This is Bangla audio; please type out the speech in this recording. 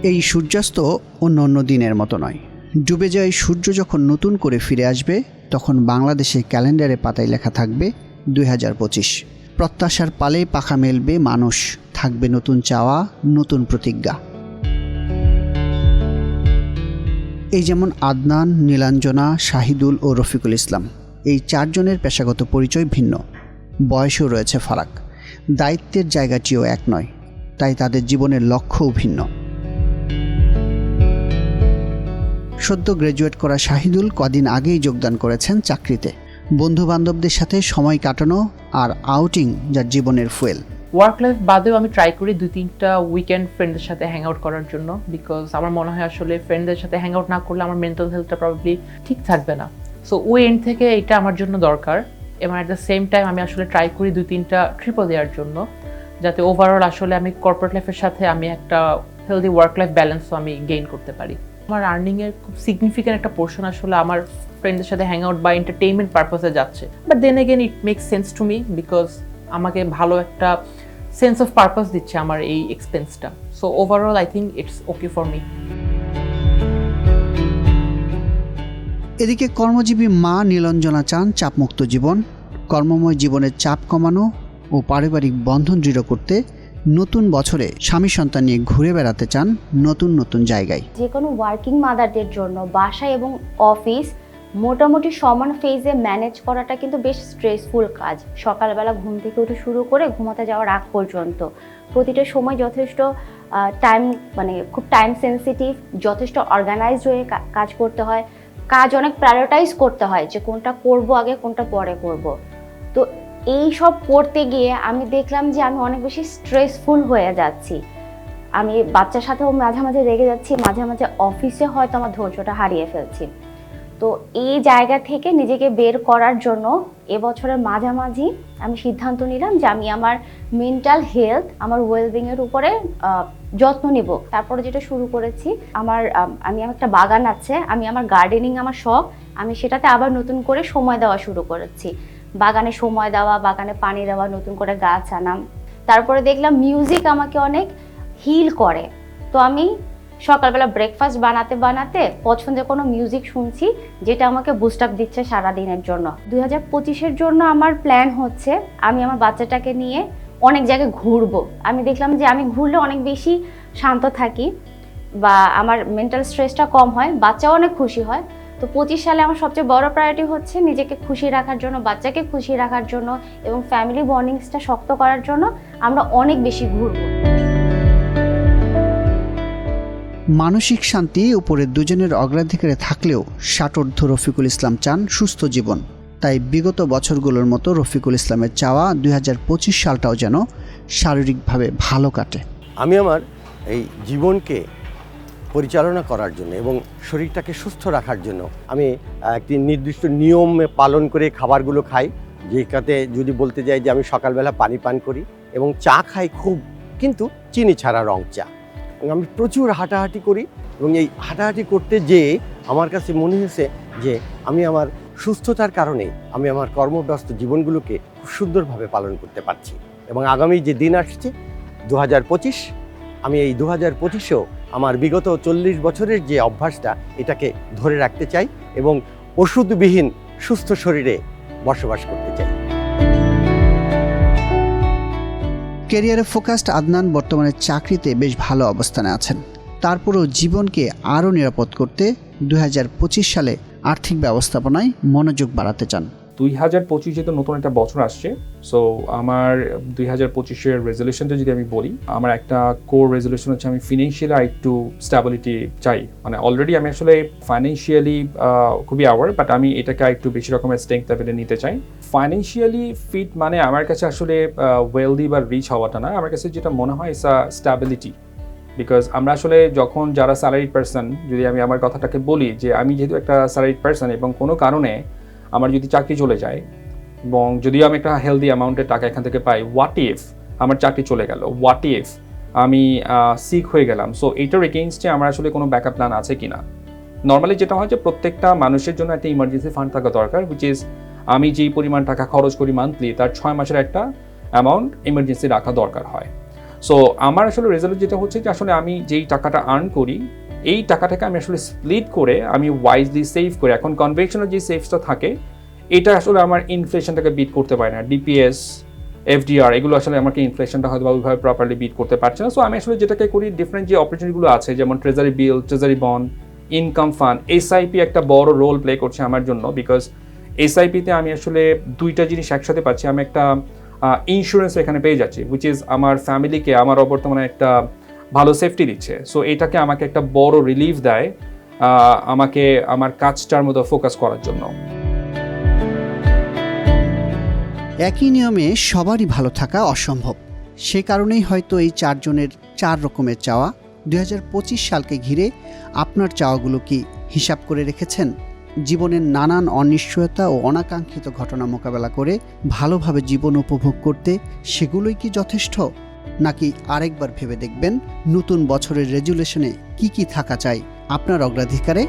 এই সূর্যাস্ত অন্য দিনের মতো নয়। ডুবে যায় সূর্য যখন নতুন করে ফিরে আসবে, তখন বাংলাদেশের ক্যালেন্ডারে পাতায় লেখা থাকবে 2025। প্রত্যাশার পালে পাখা মেলবে মানুষ, থাকবে নতুন চাওয়া, নতুন প্রতিজ্ঞা। এই যেমন আদনান, নীলাঞ্জনা, শাহিদুল ও রফিকুল ইসলাম, এই চারজনের পেশাগত পরিচয় ভিন্ন, বয়সেও রয়েছে ফারাক, দায়িত্বের জায়গাটিও এক নয়, তাই তাদের জীবনের লক্ষ্যও ভিন্ন। সদ্য গ্র্যাজুয়েট করা শাহিদুল কদিন আগেই যোগদান করেছেন চাকরিতে। বন্ধুবান্ধবদের সাথে সময় কাটানো আর আউটিং যার জীবনের ফুয়েল। ওয়ার্ক লাইফ বাদেও আমি ট্রাই করি 2-3টা উইকেন্ড ফ্রেন্ডদের সাথে হ্যাং আউট করার জন্য, বিকজ আমার মনে হয় আসলে ফ্রেন্ডদের সাথে হ্যাং আউট না করলে আমার মেন্টাল হেলথটা প্রবাবলি ঠিক থাকবে না। সো ওই এন্ড থেকে এটা আমার জন্য দরকার। এবং অ্যাট দ্য সেম টাইম আমি আসলে ট্রাই করি 2-3টা ট্রিপও দেওয়ার জন্য, যাতে ওভারঅল আসলে আমি কর্পোরেট লাইফের সাথে আমি একটা হেলদি ওয়ার্ক লাইফ ব্যালেন্সও আমি গেইন করতে পারি। আমার আর্নিংয়ের খুব সিগনিফিক্যান্ট একটা পোর্শন আসলে আমার ফ্রেন্ডদের সাথে হ্যাং আউট বা এন্টারটেইনমেন্ট পারপাসে যাচ্ছে। But then again it makes sense to me, because আমাকে ভালো একটা সেন্স অফ পারপাস দিচ্ছে আমার এই এক্সপেন্সটা। So overall I think it's okay for me. এদিকে কর্মজীবী মা নীলাঞ্জনা চান চাপমুক্ত জীবন, কর্মময় জীবনের চাপ কমানো ও পারিবারিক বন্ধন দৃঢ় করতে নতুন বছরে স্বামী সন্তান নিয়ে ঘুরে বেড়াতে চান নতুন জায়গায়। যে কোনো ওয়ার্কিং মাদারদের জন্য বাসা এবং অফিস মোটামুটি সমান ফেজে ম্যানেজ করাটা কিন্তু বেশ স্ট্রেসফুল কাজ। সকালবেলা ঘুম থেকে উঠে শুরু করে ঘুমাতে যাওয়ার আগ পর্যন্ত প্রতিটা সময় যথেষ্ট টাইম, মানে খুব টাইম সেন্সিটিভ, যথেষ্ট অর্গানাইজড হয়ে কাজ করতে হয়। কাজ অনেক প্রায়োরিটাইজ করতে হয় যে কোনটা করব আগে, কোনটা পরে করব। তো এই সব করতে গিয়ে আমি দেখলাম যে আমি অনেক বেশি স্ট্রেসফুল হয়ে যাচ্ছি। আমি বাচ্চার সাথেও মাঝে মাঝে রেগে যাচ্ছি, মাঝে মাঝে অফিসে হয়তো আমার ধৈর্যটা হারিয়ে ফেলছি। তো এই জায়গা থেকে নিজেকে বের করার জন্য এবছরের মাঝামাঝি আমি সিদ্ধান্ত নিলাম যে আমি আমার মেন্টাল হেলথ, আমার ওয়েলবিংয়ের উপরে যত্ন নিব। তারপরে যেটা শুরু করেছি, আমি একটা বাগান আছে, আমি আমার গার্ডেনিং আমার শখ, আমি সেটাতে আবার নতুন করে সময় দেওয়া শুরু করেছি। বাগানে সময় দেওয়া, বাগানে পানি দেওয়া, নতুন করে গাছ আনা। তারপরে দেখলাম মিউজিক আমাকে অনেক হিল করে। তো আমি সকালবেলা ব্রেকফাস্ট বানাতে পছন্দের কোনো মিউজিক শুনছি, যেটা আমাকে বুস্ট আপ দিচ্ছে সারাদিনের জন্য। 2025-এর জন্য আমার প্ল্যান হচ্ছে আমি আমার বাচ্চাটাকে নিয়ে অনেক জায়গায় ঘুরবো। আমি দেখলাম যে আমি ঘুরলে অনেক বেশি শান্ত থাকি বা আমার মেন্টাল স্ট্রেসটা কম হয়, বাচ্চাও অনেক খুশি হয়। তো 25 সালে আমার সবচেয়ে বড় প্রায়োরিটি হচ্ছে নিজেকে খুশি রাখার জন্য, বাচ্চাকে খুশি রাখার জন্য এবং ফ্যামিলি বন্ডিংসটা শক্ত করার জন্য আমরা অনেক বেশি ঘুরবো। মানসিক শান্তি উপরে দুজনের অগ্রাধিকারে থাকলেও ষাটোর্ধ্ব রফিকুল ইসলাম চান সুস্থ জীবন। তাই বিগত বছরগুলোর মতো রফিকুল ইসলামের চাওয়া 2025 সালটাও যেন শারীরিকভাবে ভালো কাটে। আমি আমার এই জীবনকে পরিচালনা করার জন্য এবং শরীরটাকে সুস্থ রাখার জন্য আমি একটি নির্দিষ্ট নিয়ম পালন করে খাবারগুলো খাই। যেটাতে যদি বলতে যাই যে আমি সকালবেলা পানি পান করি এবং চা খাই খুব, কিন্তু চিনি ছাড়া রং চা। আমি প্রচুর হাঁটাহাঁটি করি এবং এই হাঁটাহাঁটি করতে যেয়ে আমার কাছে মনে হয়েছে যে আমি আমার সুস্থতার কারণে আমি আমার কর্মব্যস্ত জীবনগুলোকে খুব সুন্দরভাবে পালন করতে পারছি। এবং আগামী যে দিন আসছে 2025, আমি এই 2025-এও আমার বিগত 40 বছরের যে অভ্যাসটা, এটাকে ধরে রাখতে চাই এবং ওষুধবিহীন সুস্থ শরীরে বসবাস করতে চাই। ক্যারিয়ারে ফোকাসড আদনান বর্তমানে চাকরিতে বেশ ভালো অবস্থানে আছেন। তারপরেও জীবনকে আরও নিরাপদ করতে 2025 সালে আর্থিক ব্যবস্থাপনায় মনোযোগ বাড়াতে চান। 2025 যেহেতু নতুন একটা বছর আসছে, সো আমার 2025-এর রেজলিউশনটা যদি আমি বলি, আমার একটা কোর রেজলিউশন হচ্ছে আমি ফিনান্সিয়ালি একটু স্ট্যাবিলিটি চাই। মানে অলরেডি আমি আসলে ফাইন্যান্সিয়ালি খুবই অ্যাওয়ার, বাট আমি এটাকে একটু বেশি রকমের স্ট্রেংথ লেভেলে নিতে চাই। ফাইন্যান্সিয়ালি ফিট মানে আমার কাছে আসলে ওয়েলদি বা রিচ হওয়াটা না, আমার কাছে যেটা মনে হয় ইটস আ স্ট্যাবিলিটি। বিকজ আমরা আসলে যখন যারা স্যালারিড পার্সন, যদি আমি আমার কথাটাকে বলি যে আমি যেহেতু একটা স্যালারিড পার্সন এবং কোনো কারণে আমার যদি চাকরি চলে যায় এবং যদিও আমি একটা হেলদি অ্যামাউন্টের টাকা এখান থেকে পাই, হোয়াট ইফ আমার চাকরি চলে গেল, হোয়াট ইফ আমি সিক হয়ে গেলাম। সো এইটার এগেইনস্টে আমার আসলে কোনো ব্যাকআপ প্ল্যান আছে কিনা। নর্মালি যেটা হয় যে প্রত্যেকটা মানুষের জন্য একটা ইমার্জেন্সি ফান্ড থাকা দরকার, হুইচ ইজ আমি যেই পরিমাণ টাকা খরচ করি মান্থলি, তার 6 মাসের একটা অ্যামাউন্ট ইমার্জেন্সি রাখা দরকার হয়। সো আমার আসলে রেজাল্ট যেটা হচ্ছে যে আসলে আমি যেই টাকাটা আর্ন করি এই টাকাটাকে আমি আসলে স্প্লিট করে আমি ওয়াইজলি সেভ করি। এখন কনভেনশনাল যে সেভসটা থাকে এটা আসলে আমার ইনফ্লেশনটাকে বিট করতে পারে না। ডিপিএস, এফডিআর এগুলো আসলে আমাকে ইনফ্লেশনটা হয়তো ওইভাবে প্রপারলি বিট করতে পারছে না। সো আমি আসলে যেটাকে করি ডিফারেন্ট যে অপরচুনিটিগুলো আছে যেমন treasury bill, treasury bond, income fund, SIP একটা বড় রোল প্লে করছে আমার জন্য। বিকজ এসআইপিতে আমি আসলে দুইটা জিনিস একসাথে পাচ্ছি। আমি একটা ইন্স্যুরেন্স এখানে পেয়ে যাচ্ছি, উইচ ইজ আমার ফ্যামিলিকে আমার বর্তমানে একটা ভালো সেফটি দিচ্ছে। সো এটাকে আমাকে একটা বড় রিলিফ দেয় আমাকে আমার কাজটার মতো ফোকাস করার জন্য। একই নিয়মে সবারই ভালো থাকা অসম্ভব। সে কারণেই হয়তো এই 4 জনের 4 রকমের চাওয়া। 2025 সালকে ঘিরে আপনার চাওয়াগুলো কি হিসাব করে রেখেছেন? জীবনের নানান অনিশ্চয়তা ও অনাকাঙ্ক্ষিত ঘটনা মোকাবেলা করে ভালোভাবে জীবন উপভোগ করতে সেগুলোই কি যথেষ্ট, নাকি আরেকবার ভেবে দেখবেন নতুন বছরের রেজুলেশনে কি থাকা চাই আপনার অগ্রাধিকারে?